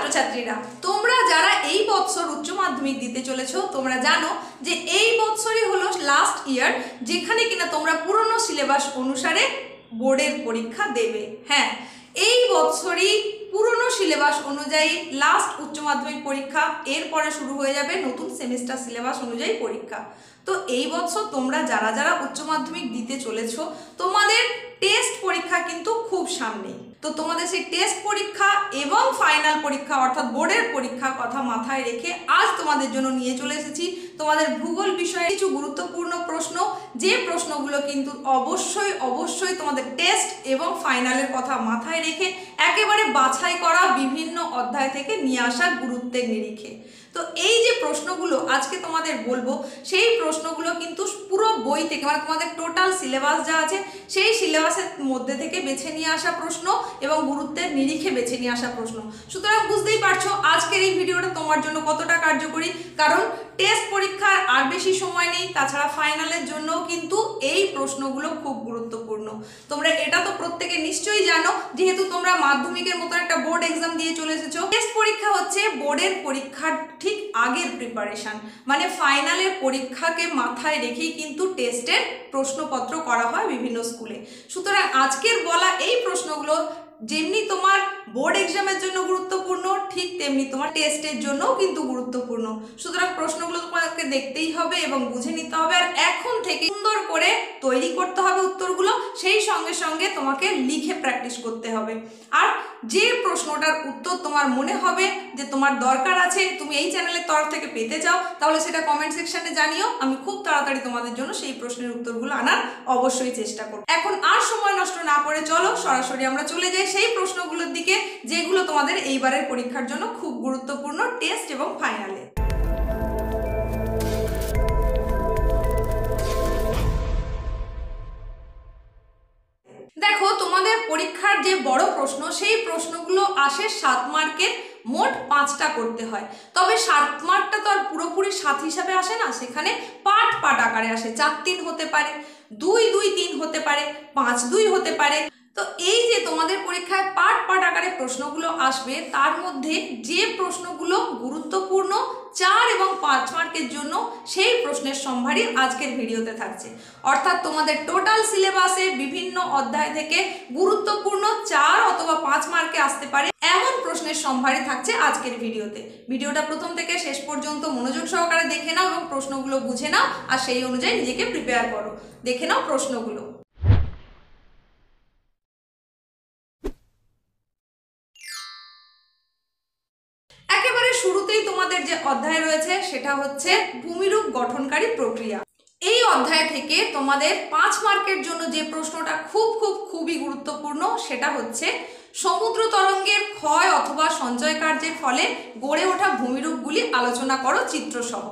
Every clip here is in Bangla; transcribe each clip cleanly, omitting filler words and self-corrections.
ছাত্রছাত্রীরা, তোমরা যারা এই বছর উচ্চ মাধ্যমিক দিতে চলেছো তোমরা জানো যে এই বছরই হলো লাস্ট ইয়ার যেখানে কিনা তোমরা পুরনো সিলেবাস অনুসারে বোর্ডের পরীক্ষা দেবে। হ্যাঁ, এই বছরই পুরনো সিলেবাস অনুযায়ী লাস্ট উচ্চ মাধ্যমিক পরীক্ষা, এরপরে শুরু হয়ে যাবে নতুন সেমিস্টার সিলেবাস অনুযায়ী পরীক্ষা। তো এই বছর তোমরা যারা যারা উচ্চ মাধ্যমিক দিতে চলেছো তোমাদের টেস্ট পরীক্ষা কিন্তু খুব সামনে। তো তোমাদের সেই টেস্ট পরীক্ষা এবং ফাইনাল পরীক্ষা অর্থাৎ বোর্ডের পরীক্ষার কথা মাথায় রেখে আজ তোমাদের জন্য নিয়ে চলে এসেছি তোমাদের ভূগোল বিষয়ে কিছু গুরুত্বপূর্ণ প্রশ্ন, যে প্রশ্নগুলো কিন্তু অবশ্যই তোমাদের টেস্ট এবং ফাইনালের কথা মাথায় রেখে একেবারে বাছাই করা বিভিন্ন অধ্যায় থেকে নিয়ে আসা গুরুত্বের নিরিখে। তো এই যে প্রশ্নগুলো আজকে তোমাদের বলবো সেই প্রশ্নগুলো কিন্তু পুরো বই থেকে মানে তোমাদের টোটাল সিলেবাস যা আছে সেই সিলেবাসের মধ্যে থেকে বেছে নিয়ে আসা প্রশ্ন এবং গুরুত্বের নিরিখে বেছে নিয়ে আসা প্রশ্ন। সুতরাং বুঝতেই পারছো আজকের এই ভিডিওটা তোমার জন্য কতটা কার্যকরী, কারণ টেস্ট পরীক্ষার আর বেশি সময় নেই, তাছাড়া ফাইনালের জন্যও কিন্তু এই প্রশ্নগুলো খুব গুরুত্বপূর্ণ। তোমরা এটা তো প্রত্যেকে নিশ্চয়ই জানো, যেহেতু তোমরা মাধ্যমিকের মতো একটা বোর্ড এক্সাম দিয়ে চলে এসেছো। টেস্ট পরীক্ষা হচ্ছে বোর্ডের পরীক্ষার ঠিক আগের প্রিপারেশন, মানে ফাইনালের পরীক্ষাকে মাথায় রেখেই কিন্তু টেস্টের প্রশ্নপত্র করা হয় বিভিন্ন স্কুলে। সুতরাং আজকের বলা এই প্রশ্নগুলো যেমনি তোমার বোর্ড এক্সামের জন্য গুরুত্বপূর্ণ ঠিক তেমনি তোমার টেস্টের জন্যও কিন্তু গুরুত্বপূর্ণ। সুতরাং প্রশ্নগুলো তোমাকে দেখতেই হবে এবং বুঝে নিতে হবে, আর এখন থেকে সুন্দর করে তৈরি করতে হবে উত্তরগুলো, সেই সঙ্গে সঙ্গে তোমাকে লিখে প্র্যাকটিস করতে হবে। আর যে প্রশ্নটার উত্তর তোমার মনে হবে যে তোমার দরকার আছে, তুমি এই চ্যানেলের তরফ থেকে পেতে চাও, তাহলে সেটা কমেন্ট সেকশনে জানিও। আমি খুব তাড়াতাড়ি তোমাদের জন্য সেই প্রশ্নের উত্তরগুলো আনার অবশ্যই চেষ্টা করব। এখন আর সময় নষ্ট না করে চলো সরাসরি আমরা চলে যাই সেই প্রশ্নগুলোর দিকে যেগুলো তোমাদের এইবারের পরীক্ষার জন্য খুব গুরুত্বপূর্ণ টেস্ট এবং ফাইনালে। দেখো, তোমাদের পরীক্ষার যে বড় প্রশ্ন সেই প্রশ্নগুলো আসে 7 মার্কের, মোট 5টা করতে হয়। তবে 7 মার্কটা তো আর পুরোপুরি 7 হিসাবে আসে না, সেখানে পার্ট আকারে আসে। 4-3 হতে পারে, 2-2-3 হতে পারে, 5-2 হতে পারে। তো এই যে তোমাদের পরীক্ষায় পার্ট আকারে প্রশ্নগুলো আসবে, তার মধ্যে যে প্রশ্নগুলো গুরুত্বপূর্ণ 4 এবং 5 মার্কের জন্য সেই প্রশ্নের সম্ভারই আজকের ভিডিওতে থাকছে। অর্থাৎ তোমাদের টোটাল সিলেবাসে বিভিন্ন অধ্যায় থেকে গুরুত্বপূর্ণ 4 অথবা 5 মার্কে আসতে পারে এমন প্রশ্নের সম্ভারই থাকছে আজকের ভিডিওতে। ভিডিওটা প্রথম থেকে শেষ পর্যন্ত মনোযোগ সহকারে দেখে নাও এবং প্রশ্নগুলো বুঝে নাও, আর সেই অনুযায়ী নিজেকে প্রিপেয়ার করো। দেখে নাও প্রশ্নগুলো। শুরুতেই তোমাদের যে অধ্যায় রয়েছে সেটা হচ্ছে ভূমিরূপ গঠনকারী প্রক্রিয়া। এই অধ্যায় থেকে তোমাদের 5 মার্কের জন্য যে প্রশ্নটা খুবই গুরুত্বপূর্ণ সেটা হচ্ছে সমুদ্র তরঙ্গের ক্ষয় অথবা সঞ্চয় কার্যের ফলে গড়ে ওঠা ভূমিরূপগুলি আলোচনা করো চিত্রসহ।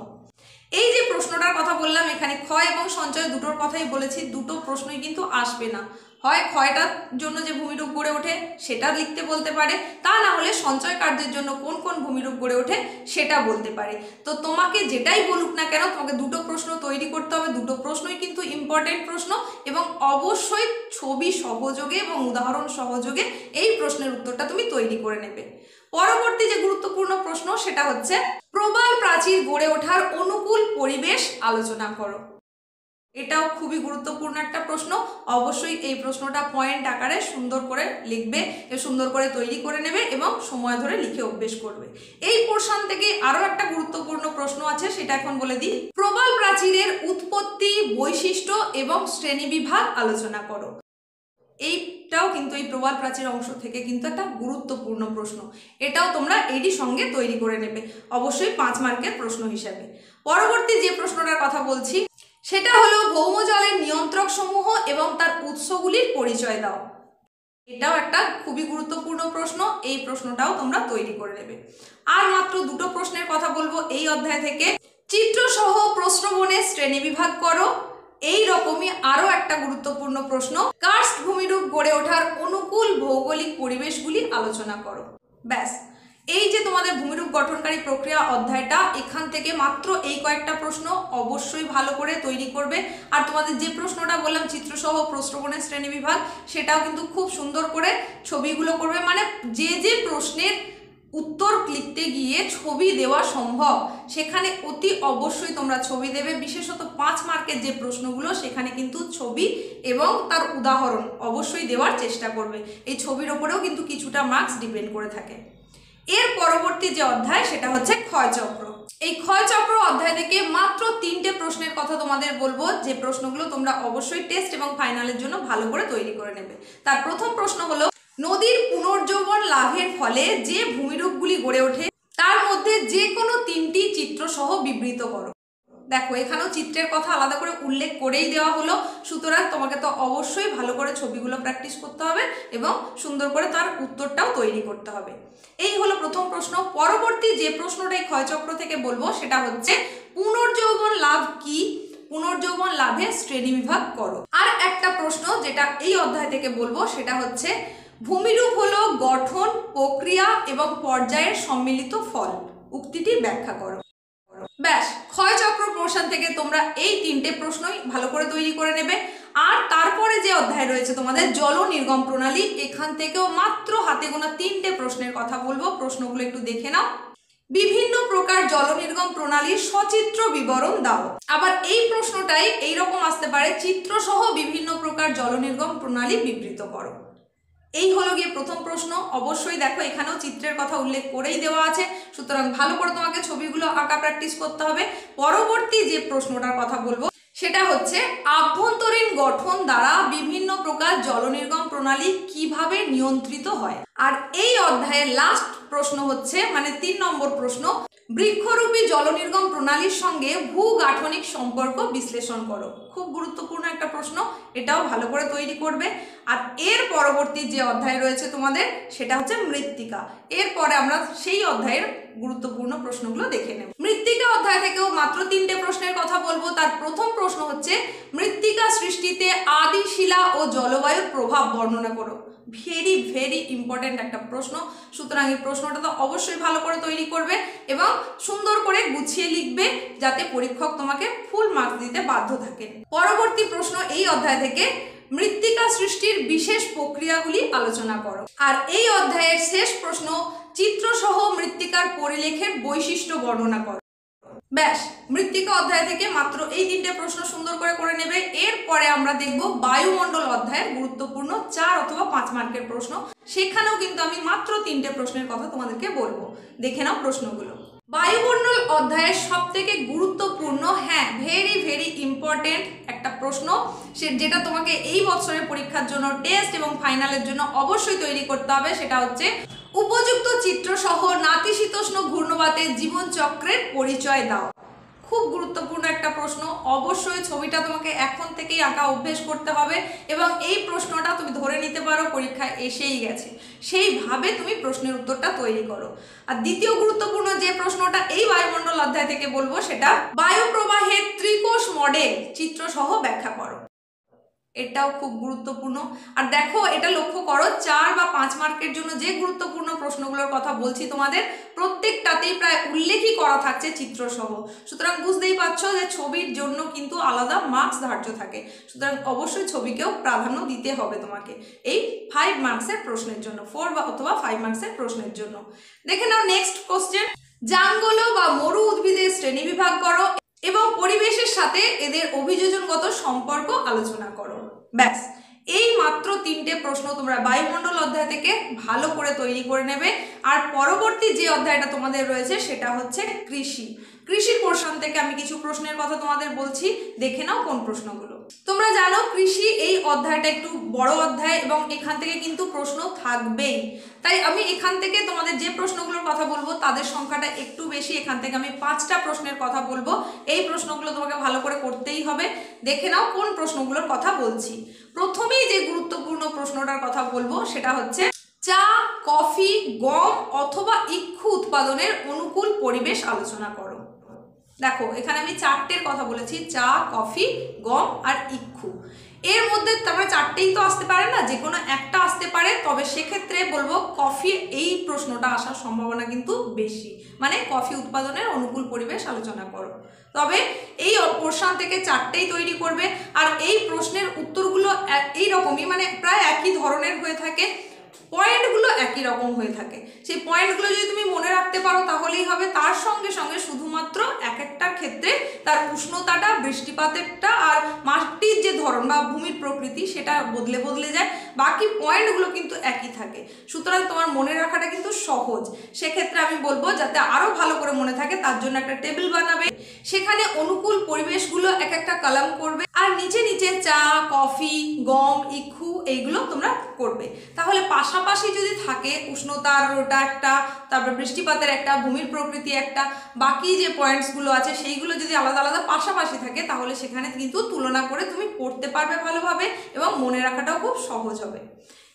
এই যে প্রশ্নটার কথা বললাম, এখানে ক্ষয় এবং সঞ্চয় দুটোর কথাই বলেছি। দুটো প্রশ্নই কিন্তু আসবে না, হয় ক্ষয়টার জন্য যে ভূমিরূপ গড়ে ওঠে সেটা লিখতে বলতে পারে, তা না হলে সঞ্চয় কার্যের জন্য কোন কোন ভূমিরূপ গড়ে ওঠে সেটা বলতে পারে। তো তোমাকে যেটাই বলুক না কেন তোমাকে দুটো প্রশ্ন তৈরি করতে হবে। দুটো প্রশ্নই কিন্তু ইম্পর্টেন্ট প্রশ্ন এবং অবশ্যই ছবি সহযোগে এবং উদাহরণ সহযোগে এই প্রশ্নের উত্তরটা তুমি তৈরি করে নেবে। পরবর্তী যে গুরুত্বপূর্ণ প্রশ্ন সেটা হচ্ছে প্রবাল প্রাচীর গড়ে ওঠার অনুকূল পরিবেশ আলোচনা করো। এটাও খুবই গুরুত্বপূর্ণ একটা প্রশ্ন। অবশ্যই এই প্রশ্নটা পয়েন্ট আকারে সুন্দর করে লিখবে, সুন্দর করে তৈরি করে নেবে এবং সময় ধরে লিখে অভ্যেস করবে। এই পোর্শন থেকে আরো একটা গুরুত্বপূর্ণ প্রশ্ন আছে, সেটা এখন বলে দিই। প্রবাল প্রাচীরের উৎপত্তি, বৈশিষ্ট্য এবং শ্রেণীবিভাগ আলোচনা করো। এইটাও কিন্তু এই প্রবাল প্রাচীর অংশ থেকে কিন্তু একটা গুরুত্বপূর্ণ প্রশ্ন। এটাও তোমরা এরই সঙ্গে তৈরি করে নেবে, অবশ্যই 5 মার্কের প্রশ্ন হিসাবে। পরবর্তী যে প্রশ্নটার কথা বলছি সেটা হলো ভৌমজলের নিয়ন্ত্রক সমূহ এবং তার উৎসগুলির পরিচয় দাও। এটাও একটা খুবই গুরুত্বপূর্ণ প্রশ্ন, এই প্রশ্নটাও তোমরা তৈরি করে নেবে। আর মাত্র দুটো প্রশ্নের কথা বলবো এই অধ্যায় থেকে। চিত্রসহ প্রশ্রবণের শ্রেণীবিভাগ করো। এই রকমই আরো একটা গুরুত্বপূর্ণ প্রশ্ন, কার্স্ট ভূমিরূপ গড়ে ওঠার অনুকূল ভৌগোলিক পরিবেশগুলি আলোচনা করো। ব্যাস, এই যে তোমাদের ভূমিরূপ গঠনকারী প্রক্রিয়া অধ্যায়টা, এখান থেকে মাত্র এই কয়েকটা প্রশ্ন অবশ্যই ভালো করে তৈরি করবে। আর তোমাদের যে প্রশ্নটা বললাম চিত্রসহ প্রশ্রবণের শ্রেণীবিভাগ, সেটাও কিন্তু খুব সুন্দর করে ছবিগুলো করবে। মানে যে যে প্রশ্নের উত্তর লিখতে গিয়ে ছবি দেওয়া সম্ভব, সেখানে অতি অবশ্যই তোমরা ছবি দেবে। বিশেষত 5 মার্কের যে প্রশ্নগুলো সেখানে কিন্তু ছবি এবং তার উদাহরণ অবশ্যই দেওয়ার চেষ্টা করবে। এই ছবির ওপরেও কিন্তু কিছুটা মার্কস ডিপেন্ড করে থাকে। এর পরবর্তী যে অধ্যায় সেটা হচ্ছে ক্ষয়চক্র। এই ক্ষয়চক্র অধ্যায় থেকে মাত্র 3টে প্রশ্নের কথা তোমাদের বলবো, যে প্রশ্নগুলো তোমরা অবশ্যই টেস্ট এবং ফাইনালের জন্য ভালো করে তৈরি করে নেবে। তার প্রথম প্রশ্ন হলো, নদীর পুনর্জীবন লাভের ফলে যে ভূমিরূপগুলি গড়ে ওঠে তার মধ্যে যে কোনো 3টি চিত্র সহ বিবৃত করো। দেখো এখানেও চিত্রের কথা আলাদা করে উল্লেখ করেই দেওয়া হলো, সুতরাং তোমাকে তো অবশ্যই ভালো করে ছবিগুলো প্র্যাকটিস করতে হবে এবং সুন্দর করে তার উত্তরটাও তৈরি করতে হবে। এই হলো প্রথম প্রশ্ন। পরবর্তী যে প্রশ্নটাই ক্ষয়চক্র থেকে বলবো সেটা হচ্ছে, পুনর্যৌবন লাভ কি, পুনর্যৌবন লাভের শ্রেণীবিভাগ করো। আর একটা প্রশ্ন যেটা এই অধ্যায় থেকে বলবো সেটা হচ্ছে, ভূমিরূপ হলো গঠন, প্রক্রিয়া এবং পর্যায়ের সম্মিলিত ফল, উক্তিটি ব্যাখ্যা করো। ব্যাস, ক্ষয়চক্র প্রশ্ন থেকে তোমরা এই 3টে প্রশ্নই ভালো করে তৈরি করে নেবে। আর তারপরে যে অধ্যায় রয়েছে তোমাদের জল নির্গম প্রণালী, এখান থেকেও মাত্র হাতে গোনা 3টে প্রশ্নের কথা বলবো। প্রশ্নগুলো একটু দেখে নাও। বিভিন্ন প্রকার জল নির্গম প্রণালীর সচিত্র বিবরণ দাও। আবার এই প্রশ্নটাই এইরকম আসতে পারে, চিত্র সহ বিভিন্ন প্রকার জল নির্গম প্রণালী বিবৃত করো। এই হলো গিয়ে প্রথম প্রশ্ন। অবশ্যই দেখো এখানেও চিত্রের কথা উল্লেখ করেই দেওয়া আছে, সুতরাং ভালো করে তোমাকে ছবিগুলো আঁকা প্র্যাকটিস করতে হবে। পরবর্তী যে প্রশ্নটার কথা বলবো সেটা হচ্ছে, আভ্যন্তরীণ গঠন দ্বারা বিভিন্ন প্রকার জল নির্গম প্রণালী কিভাবে নিয়ন্ত্রিত হয়। আর এই অধ্যায়ের লাস্ট প্রশ্ন হচ্ছে, মানে 3 নম্বর প্রশ্ন, বৃক্ষরূপী জল নির্গম প্রণালীর সঙ্গে ভূগাঠনিক সম্পর্ক বিশ্লেষণ করো। খুব গুরুত্বপূর্ণ একটা প্রশ্ন, এটাও ভালো করে তৈরি করবে। আর এর পরবর্তী যে অধ্যায় রয়েছে তোমাদের সেটা হচ্ছে মৃত্তিকা। এরপরে আমরা সেই অধ্যায়ের গুরুত্বপূর্ণ প্রশ্নগুলো দেখে নেব। মৃত্তিকা অধ্যায় থেকেও মাত্র 3টে প্রশ্নের কথা বলবো। তার প্রথম প্রশ্ন হচ্ছে, মৃত্তিকা সৃষ্টিতে আদি শিলা ও জলবায়ুর প্রভাব বর্ণনা করো। ভেরি ভেরি ইম্পর্টেন্ট একটা প্রশ্ন, সুতরাং এই প্রশ্নটা তো অবশ্যই ভালো করে তৈরি করবে এবং সুন্দর করে গুছিয়ে লিখবে, যাতে পরীক্ষক তোমাকে ফুল মার্কস দিতে বাধ্য থাকে। পরবর্তী প্রশ্ন এই অধ্যায় থেকে, মৃত্তিকা সৃষ্টির বিশেষ প্রক্রিয়াগুলি আলোচনা করো। আর এই অধ্যায়ের শেষ প্রশ্ন, চিত্রসহ মৃত্তিকার পরিলেখের বৈশিষ্ট্য বর্ণনা করো। ব্যাস, মৃত্তিকা অধ্যায় থেকে মাত্র এই 3টে প্রশ্ন সুন্দর করে নেবে। এরপরে আমরা দেখব বায়ুমণ্ডল অধ্যায়ের গুরুত্বপূর্ণ 4 অথবা 5 মার্কের প্রশ্ন। সেখানেও কিন্তু আমি মাত্র 3টে প্রশ্নের কথা তোমাদেরকে বলবো। দেখে নাও প্রশ্নগুলো। বায়ুমণ্ডল অধ্যায়ের সব থেকে গুরুত্বপূর্ণ, হ্যাঁ ভেরি ভেরি ইম্পর্টেন্ট একটা প্রশ্ন, যেটা তোমাকে এই বছরের পরীক্ষার জন্য টেস্ট এবং ফাইনালের জন্য অবশ্যই তৈরি করতে হবে, সেটা হচ্ছে, উপযুক্ত চিত্র সহ নাতিশীতোষ্ণ ঘূর্ণবাতের জীবনচক্রের পরিচয় দাও। খুব গুরুত্বপূর্ণ একটা প্রশ্ন, অবশ্যই ছবিটা তোমাকে এখন থেকেই আঁকা অভ্যেস করতে হবে এবং এই প্রশ্নটা তুমি ধরে নিতে পারো পরীক্ষায় এসেই গেছে, সেইভাবে তুমি প্রশ্নের উত্তরটা তৈরি করো। আর দ্বিতীয় গুরুত্বপূর্ণ যে প্রশ্নটা এই বায়ুমণ্ডল অধ্যায় থেকে বলবো সেটা, বায়ু প্রবাহের ত্রিকোষ মডেল চিত্র সহ ব্যাখ্যা করো। এটাও খুব গুরুত্বপূর্ণ। আর দেখো এটা লক্ষ্য করো, 4 বা 5 মার্কের জন্য যে গুরুত্বপূর্ণ প্রশ্নগুলোর কথা বলছি তোমাদের প্রত্যেকটাতেই প্রায় উল্লেখই করা থাকছে চিত্রসহ। সুতরাং বুঝতেই পারছো যে ছবির জন্য কিন্তু আলাদা মার্কস ধার্য থাকে, সুতরাং অবশ্যই ছবিকেও প্রাধান্য দিতে হবে তোমাকে এই 5 মার্কসের প্রশ্নের জন্য, 4 বা অথবা 5 মার্কসের প্রশ্নের জন্য। দেখে নাও নেক্সট কোশ্চেন, জাঙ্গল বা মরু উদ্ভিদের শ্রেণীবিভাগ করো এবং পরিবেশের সাথে এদের অভিযোজনগত সম্পর্ক আলোচনা করো। ব্যাস, এই মাত্র 3টে প্রশ্ন তোমরা বায়ুমণ্ডল অধ্যায় থেকে ভালো করে তৈরি করে নেবে। আর পরবর্তী যে অধ্যায়টা তোমাদের রয়েছে সেটা হচ্ছে কৃষি। কৃষির পোর্শন থেকে আমি কিছু প্রশ্নের কথা তোমাদের বলছি, দেখে নাও কোন প্রশ্নগুলো। তোমরা জানো কৃষি এই অধ্যায়টা একটু বড় অধ্যায় এবং এখান থেকে কিন্তু প্রশ্ন থাকবেই, তাই আমি এখান থেকে তোমাদের যে প্রশ্নগুলোর কথা বলবো তাদের সংখ্যাটা একটু বেশি। এখান থেকে আমি 5টা প্রশ্নের কথা বলবো, এই প্রশ্নগুলো তোমাকে ভালো করে করতেই হবে। দেখে নাও কোন প্রশ্নগুলোর কথা বলছি। প্রথমেই যে গুরুত্বপূর্ণ প্রশ্নটার কথা বলবো সেটা হচ্ছে, চা, কফি, গম অথবা ইক্ষু উৎপাদনের অনুকূল পরিবেশ আলোচনা করো। দেখো এখানে আমি 4টের কথা বলেছি, চা, কফি, গম আর ইক্ষু। এর মধ্যে তোমরা 4টেই তো আসতে পারে না, যে কোনো একটা আসতে পারে, তবে সেক্ষেত্রে বলবো কফি, এই প্রশ্নটা আসার সম্ভাবনা কিন্তু বেশি, মানে কফি উৎপাদনের অনুকূল পরিবেশ আলোচনা করো। তবে এই পোর্শন থেকে 4টেই তৈরি করবে। আর এই প্রশ্নের উত্তরগুলো এই রকমই, মানে প্রায় একই ধরনের হয়ে থাকে। পয়েন্টগুলো একই রকম হয়ে থাকে। সেই পয়েন্টগুলো যদি তুমি মনে রাখতে পারো তাহলেই হবে। তার সঙ্গে সঙ্গে শুধুমাত্র এক একটার ক্ষেত্রে তার উষ্ণতাটা, বৃষ্টিপাতেরটা আর মাটির যে ধরন বা ভূমির প্রকৃতি সেটা বদলে বদলে যায়, বাকি পয়েন্টগুলো কিন্তু একই থাকে। সুতরাং তোমার মনে রাখাটা কিন্তু সহজ। সেক্ষেত্রে আমি বলবো যাতে আরও ভালো করে মনে থাকে তার জন্য একটা টেবিল বানাবে, সেখানে অনুকূল পরিবেশগুলো এক একটা কলাম করবে, আর নিচে নিচে চা, কফি, গম, ইক্ষু এইগুলো তোমরা করবে। তাহলে পাশাপাশি যদি থাকে উষ্ণতার ওটা একটা, তারপর বৃষ্টিপাতের একটা, ভূমির প্রকৃতি একটা, বাকি যে পয়েন্টসগুলো আছে সেইগুলো যদি আলাদা আলাদা পাশাপাশি থাকে তাহলে সেখানে কিন্তু তুলনা করে তুমি পড়তে পারবে ভালোভাবে এবং মনে রাখাটাও খুব সহজ হবে।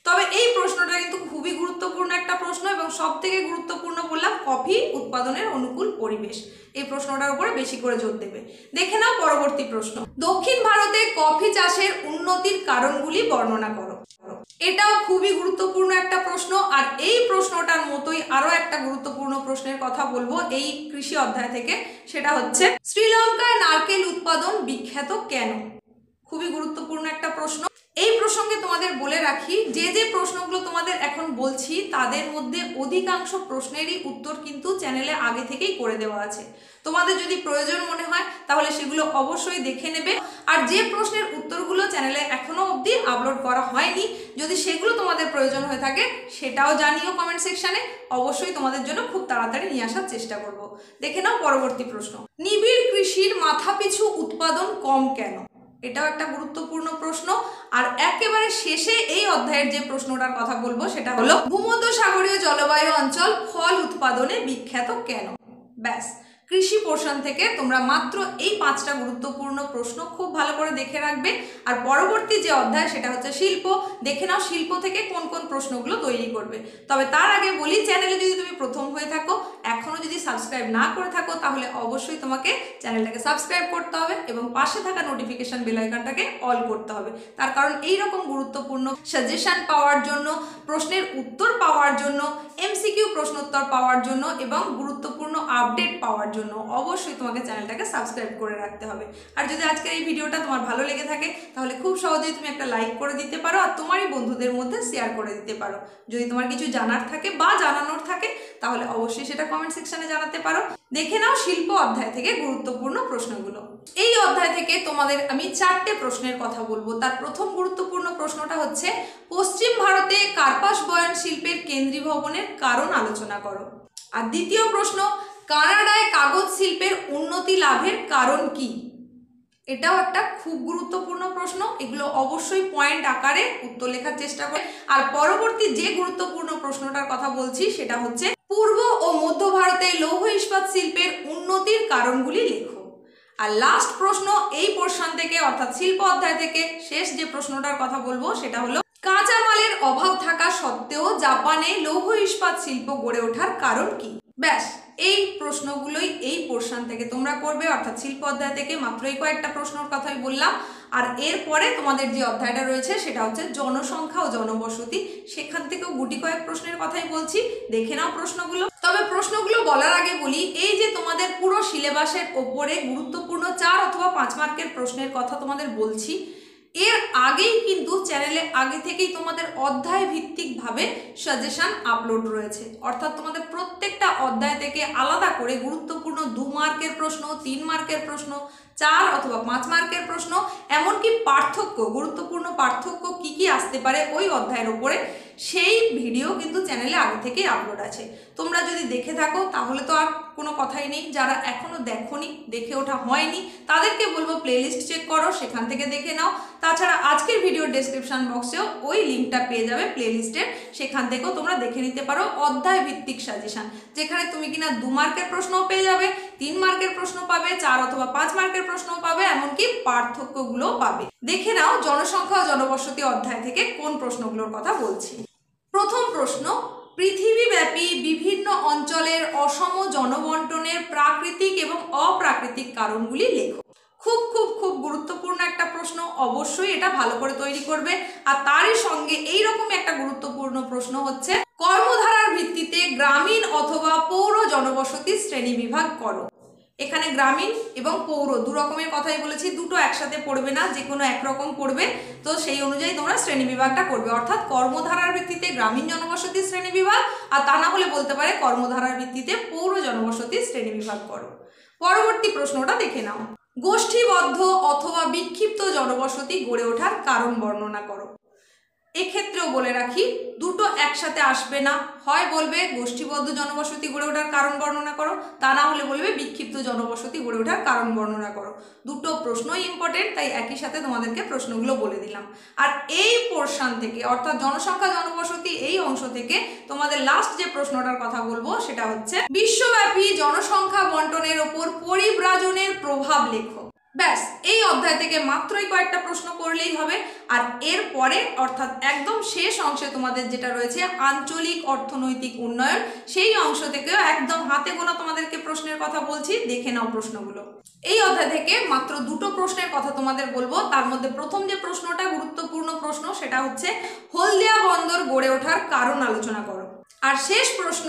তবে এই প্রশ্নটা কিন্তু খুবই গুরুত্বপূর্ণ একটা প্রশ্ন, এবং সব থেকে গুরুত্বপূর্ণ বললাম কফি উৎপাদনের অনুকূল পরিবেশ, এই প্রশ্নটার উপরে বেশি করে জোর দেবে। দেখে নাও পরবর্তী প্রশ্ন। দক্ষিণ ভারতে কফি চাষের উন্নতির কারণগুলি বর্ণনা করো। এটাও খুবই গুরুত্বপূর্ণ একটা প্রশ্ন, আর এই প্রশ্নটার মতোই আরো একটা গুরুত্বপূর্ণ প্রশ্নের কথা বলবো এই কৃষি অধ্যায় থেকে। সেটা হচ্ছে শ্রীলঙ্কায় নারকেল উৎপাদন বিখ্যাত কেন? খুবই গুরুত্বপূর্ণ একটা প্রশ্ন। এই প্রসঙ্গে তোমাদের বলে রাখি, যে যে প্রশ্নগুলো তোমাদের এখন বলছি তাদের মধ্যে অধিকাংশ প্রশ্নেরই উত্তর কিন্তু চ্যানেলে আগে থেকেই করে দেওয়া আছে। তোমাদের যদি প্রয়োজন মনে হয় তাহলে সেগুলো অবশ্যই দেখে নেবে। আর যে প্রশ্নের উত্তরগুলো চ্যানেলে এখনো অবধি আপলোড করা হয়নি, যদি সেগুলো তোমাদের প্রয়োজন হয়ে থাকে সেটাও জানিও কমেন্ট সেকশনে, অবশ্যই তোমাদের জন্য খুব তাড়াতাড়ি নিয়ে আসার চেষ্টা করব। দেখে নাও পরবর্তী প্রশ্ন। নিবিড় কৃষির মাথাপিছু উৎপাদন কম কেন? এটাও একটা গুরুত্বপূর্ণ প্রশ্ন। আর একেবারে শেষে এই অধ্যায়ের যে প্রশ্নটার কথা বলবো সেটা হলো ভূমধ্যসাগরীয় জলবায়ু অঞ্চল ফল উৎপাদনে বিখ্যাত কেন? ব্যাস, কৃষি পোর্শন থেকে তোমরা মাত্র এই 5টা গুরুত্বপূর্ণ প্রশ্ন খুব ভালো করে দেখে রাখবে। আর পরবর্তী যে অধ্যায় সেটা হচ্ছে শিল্প, দেখে নাও শিল্প থেকে কোন কোন প্রশ্নগুলো তৈরি করবে। তবে তার আগে বলি, চ্যানেলে যদি তুমি প্রথম হয়ে থাকো, এখনো যদি সাবস্ক্রাইব না করে থাকো, তাহলে অবশ্যই তোমাকে চ্যানেলটাকে সাবস্ক্রাইব করতে হবে এবং পাশে থাকা নোটিফিকেশন বেল আইকনটাকে অল করতে হবে। তার কারণ এই রকম গুরুত্বপূর্ণ সাজেশন পাওয়ার জন্য, প্রশ্নের উত্তর পাওয়ার জন্য, এমসিকিউ প্রশ্নোত্তর পাওয়ার জন্য এবং গুরুত্বপূর্ণ আপডেট পাওয়ার জন্য অবশ্যই তোমাকে চ্যানেলটাকে সাবস্ক্রাইব করে রাখতে হবে। আর যদি আজকের এই ভিডিওটা তোমার ভালো লেগে থাকে তাহলে খুব সহজেই তুমি একটা লাইক করে দিতে পারো আর তোমারই বন্ধুদের মধ্যে শেয়ার করে দিতে পারো। যদি তোমার কিছু জানার থাকে বা জানানোর থাকে তাহলে অবশ্যই সেটা কমেন্ট সেকশনে জানাতে পারো। দেখে নাও শিল্প অধ্যায় থেকে গুরুত্বপূর্ণ প্রশ্নগুলো। এই অধ্যায় থেকে তোমাদের আমি 4টে প্রশ্নের কথা বলবো। তার প্রথম গুরুত্বপূর্ণ প্রশ্নটা হচ্ছে পশ্চিম ভারতে কার্পাস বয়ন শিল্পের কেন্দ্রীভবনের কারণ আলোচনা করো। আর দ্বিতীয় প্রশ্ন, কানাডায় কাগজ শিল্পের উন্নতি লাভের কারণ কি? এটাও একটা খুব গুরুত্বপূর্ণ প্রশ্ন। এগুলো অবশ্যই পয়েন্ট আকারে উত্তর লেখার চেষ্টা করে। আর পরবর্তী যে গুরুত্বপূর্ণ প্রশ্নটার কথা বলছি সেটা হচ্ছে পূর্ব ও মধ্য ভারতে লৌহ ইস্পাত শিল্পের উন্নতির কারণগুলি লেখো। আর লাস্ট প্রশ্ন এই পোর্শন থেকে, অর্থাৎ শিল্প অধ্যায় থেকে শেষ যে প্রশ্নটার কথা বলবো সেটা হলো কাঁচামালের অভাব থাকা সত্ত্বেও জাপানে লৌহ ইস্পাত শিল্প গড়ে ওঠার কারণ কি? ব্যাস, এই প্রশ্নগুলোই এই পোর্শন থেকে তোমরা করবে, অর্থাৎ শিল্প অধ্যায় থেকে মাত্র এই কয়েকটা প্রশ্নের কথাই বললাম। আর এরপরে তোমাদের যে অধ্যায়টা রয়েছে সেটা হচ্ছে জনসংখ্যা ও জনবসতি, সেখান থেকেও গুটি কয়েক প্রশ্নের কথাই বলছি। দেখে নাও প্রশ্নগুলো। তবে প্রশ্নগুলো বলার আগে বলি, এই যে তোমাদের পুরো সিলেবাসের ওপরে গুরুত্বপূর্ণ 4 অথবা 5 মার্কের প্রশ্নের কথা তোমাদের বলছি, এর আগেই কিন্তু চ্যানেলে আগে থেকেই তোমাদের অধ্যায় ভিত্তিকভাবে সাজেশন আপলোড রয়েছে। অর্থাৎ তোমাদের প্রত্যেকটা অধ্যায় থেকে আলাদা করে গুরুত্বপূর্ণ 2 মার্কের প্রশ্ন, 3 মার্কের প্রশ্ন, 4 অথবা 5 মার্কের প্রশ্ন, এমনকি পার্থক্য, গুরুত্বপূর্ণ পার্থক্য কি কি আসতে পারে ওই অধ্যায়ের উপরে, সেই ভিডিও কিন্তু চ্যানেলে আগে থেকেই আপলোড আছে। তোমরা যদি দেখে থাকো তাহলে তো আর কোনো কথাই নেই। যারা এখনো দেখোনি, দেখে ওঠা হয়নি, তাদেরকে বলবো প্লেলিস্ট চেক করো, সেখান থেকে দেখে নাও। তাছাড়া আজকের ভিডিওর ডেসক্রিপশন বক্সেও ওই লিঙ্কটা পেয়ে যাবে প্লেলিস্টের, সেখান থেকেও তোমরা দেখে নিতে পারো অধ্যায় ভিত্তিক সাজেশন, যেখানে তুমি কিনা 2 মার্কের প্রশ্নও পেয়ে যাবে, 3 মার্কের প্রশ্ন পাবে, 4 অথবা 5 মার্কের প্রশ্নও পাবে, এমনকি পার্থক্যগুলোও পাবে। দেখে নাও জনসংখ্যা ও জনবসতি অধ্যায় থেকে কোন প্রশ্নগুলোর কথা বলছি। প্রথম প্রশ্ন, পৃথিবীব্যাপী বিভিন্ন অঞ্চলের অসম জনবন্টনের প্রাকৃতিক এবং অপ্রাকৃতিক কারণগুলি লেখো। খুব খুব খুব গুরুত্বপূর্ণ একটা প্রশ্ন, অবশ্যই এটা ভালো করে তৈরি করবে। আর তারই সঙ্গে এইরকম একটা গুরুত্বপূর্ণ প্রশ্ন হচ্ছে কর্মধারার ভিত্তিতে গ্রামীণ অথবা পৌর জনবসতি শ্রেণী বিভাগ করো। এখানে গ্রামীণ এবং পৌর দু রকমের কথাই বলেছি, দুটো একসাথে পড়বে না, যে কোনো একরকম পড়বে। তো সেই অনুযায়ী তোমরা শ্রেণী বিভাগটা করবে, অর্থাৎ কর্মধারার ভিত্তিতে গ্রামীণ জনবসতি শ্রেণী বিভাগ, আর তা না হলে বলতে পারে কর্মধারার ভিত্তিতে পৌর জনবসতি শ্রেণী বিভাগ করো। পরবর্তী প্রশ্নটা দেখে নাও। গোষ্ঠীবদ্ধ অথবা বিক্ষিপ্ত জনবসতি গড়ে ওঠার কারণ বর্ণনা করো। এক্ষেত্রেও বলে রাখি, দুটো একসাথে আসবে না, হয় বলবে গোষ্ঠীবদ্ধ জনবসতি গড়ে ওঠার কারণ বর্ণনা করো, তা না হলে বলবে বিক্ষিপ্ত জনবসতি গড়ে ওঠার কারণ বর্ণনা করো। দুটো প্রশ্নই ইম্পর্টেন্ট, তাই একই সাথে তোমাদেরকে প্রশ্নগুলো বলে দিলাম। আর এই পোর্শন থেকে, অর্থাৎ জনসংখ্যা জনবসতি এই অংশ থেকে তোমাদের লাস্ট যে প্রশ্নটার কথা বলবো সেটা হচ্ছে বিশ্বব্যাপী জনসংখ্যা বন্টনের ওপর পরিব্রাজনের প্রভাব লেখো। ব্যাস, এই অধ্যায় থেকে মাত্রই কয়েকটা প্রশ্ন করলেই হবে। আর এরপরে অর্থাৎ একদম শেষ অংশে তোমাদের যেটা রয়েছে আঞ্চলিক অর্থনৈতিক উন্নয়ন, সেই অংশ থেকেও একদম হাতে গোনা তোমাদেরকে প্রশ্নের কথা বলছি, দেখে নাও প্রশ্নগুলো। এই অধ্যায় থেকে মাত্র দুটো প্রশ্নের কথা তোমাদের বলবো। তার মধ্যে প্রথম যে প্রশ্নটা গুরুত্বপূর্ণ প্রশ্ন, সেটা হচ্ছে হলদিয়া বন্দর গড়ে ওঠার কারণ আলোচনা করো। আর শেষ প্রশ্ন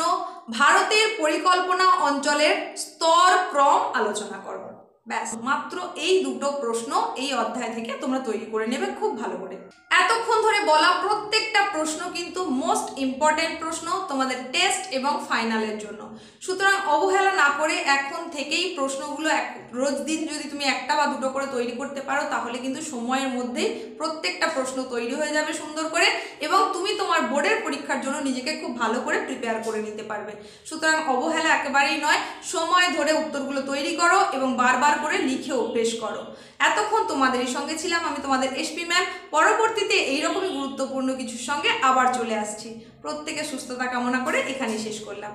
ভারতের পরিকল্পনা অঞ্চলের স্তর ক্রম আলোচনা করো। ব্যাস, মাত্র এই দুটো প্রশ্ন এই অধ্যায় থেকে তোমরা তৈরি করে নেবে খুব ভালো করে। এতক্ষণ ধরে বলা প্রত্যেকটা প্রশ্ন কিন্তু মোস্ট ইম্পর্টেন্ট প্রশ্ন তোমাদের টেস্ট এবং ফাইনালের জন্য। সুতরাং অবহেলা না করে এখন থেকেই প্রশ্নগুলো রোজ দিন যদি তুমি একটা বা দুটো করে তৈরি করতে পারো, তাহলে কিন্তু সময়ের মধ্যেই প্রত্যেকটা প্রশ্ন তৈরি হয়ে যাবে সুন্দর করে, এবং তুমি তোমার বোর্ডের পরীক্ষার জন্য নিজেকে খুব ভালো করে প্রিপেয়ার করে নিতে পারবে। সুতরাং অবহেলা একেবারেই নয়, সময় ধরে উত্তরগুলো তৈরি করো এবং বারবার করে লিখে অভ্যেস করো। এতক্ষণ তোমাদেরই সঙ্গে ছিলাম আমি, তোমাদের এসপি ম্যাম। পরবর্তীতে এইরকমই গুরুত্বপূর্ণ কিছুর সঙ্গে আবার চলে আসছি। প্রত্যেকে সুস্থতা কামনা করে এখানেই শেষ করলাম।